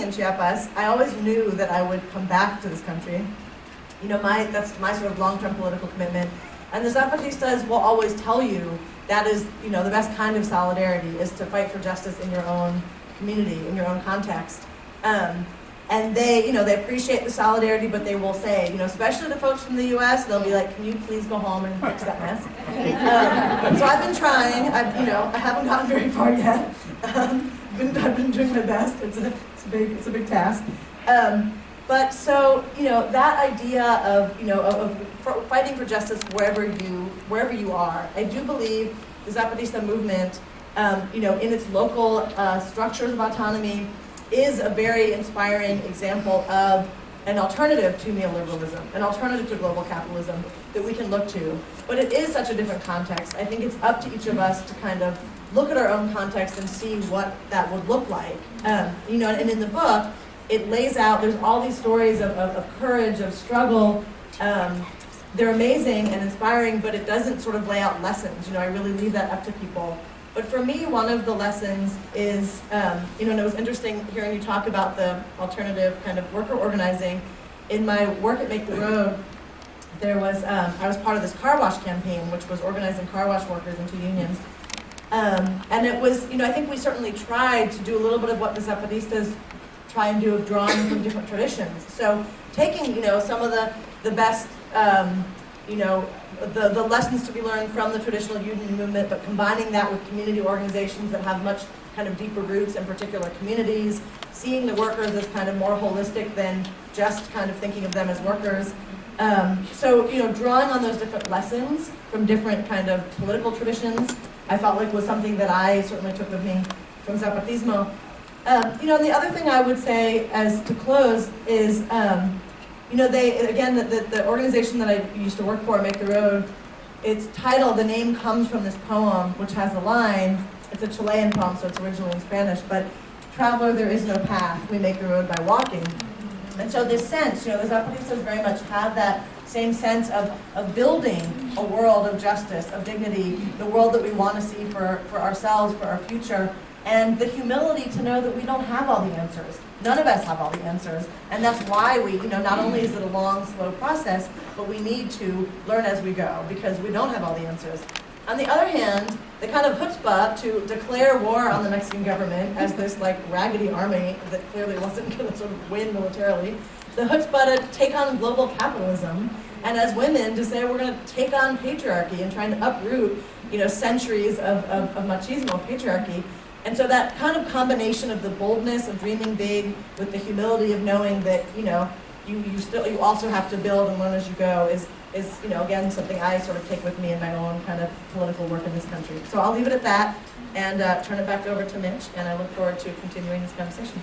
in Chiapas, I always knew that I would come back to this country. You know, that's my sort of long-term political commitment. And the Zapatistas will always tell you that is, you know, the best kind of solidarity is to fight for justice in your own community, in your own context. And they, you know, they appreciate the solidarity, but they will say, you know, especially the folks from the U.S., they'll be like, can you please go home and fix that mess? So I've been trying. I haven't gotten very far yet. I've been doing my best. It's a big task. But so, you know, that idea of, you know, of fighting for justice wherever you are, I do believe the Zapatista movement, you know, in its local structures of autonomy, is a very inspiring example of an alternative to neoliberalism, an alternative to global capitalism that we can look to. But it is such a different context. I think it's up to each of us to kind of look at our own context and see what that would look like. You know, and in the book, it lays out, there's all these stories of courage, of struggle. They're amazing and inspiring, but it doesn't sort of lay out lessons. You know, I really leave that up to people. But for me, one of the lessons is, you know, and it was interesting hearing you talk about the alternative kind of worker organizing. In my work at Make the Road, there was, I was part of this car wash campaign, which was organizing car wash workers into unions. And it was, you know, I think we certainly tried to do a little bit of what the Zapatistas try and do of drawing from different traditions. So taking, you know, some of the best, you know, the lessons to be learned from the traditional union movement, but combining that with community organizations that have much kind of deeper roots in particular communities, seeing the workers as kind of more holistic than just kind of thinking of them as workers. So, you know, drawing on those different lessons from different kind of political traditions, I felt like was something that I certainly took with me from Zapatismo. You know, and the other thing I would say as to close is, you know, the organization that I used to work for, Make the Road, its title, the name comes from this poem, which has a line. It's a Chilean poem, so it's originally in Spanish, but traveler, there is no path, we make the road by walking. And so this sense, you know, the Zapatistas very much have that same sense of building a world of justice, of dignity, the world that we want to see for ourselves, for our future, and the humility to know that we don't have all the answers. None of us have all the answers, and that's why we, you know, not only is it a long, slow process, but we need to learn as we go, because we don't have all the answers. On the other hand, the kind of chutzpah to declare war on the Mexican government as this like raggedy army that clearly wasn't going to sort of win militarily, the chutzpah to take on global capitalism, and as women to say we're going to take on patriarchy and trying to uproot, you know, centuries of machismo, patriarchy. And so that kind of combination of the boldness of dreaming big with the humility of knowing that, you know, you also have to build and learn as you go is, you know, again, something I sort of take with me in my own kind of political work in this country. So I'll leave it at that and turn it back over to Mitch, and I look forward to continuing this conversation.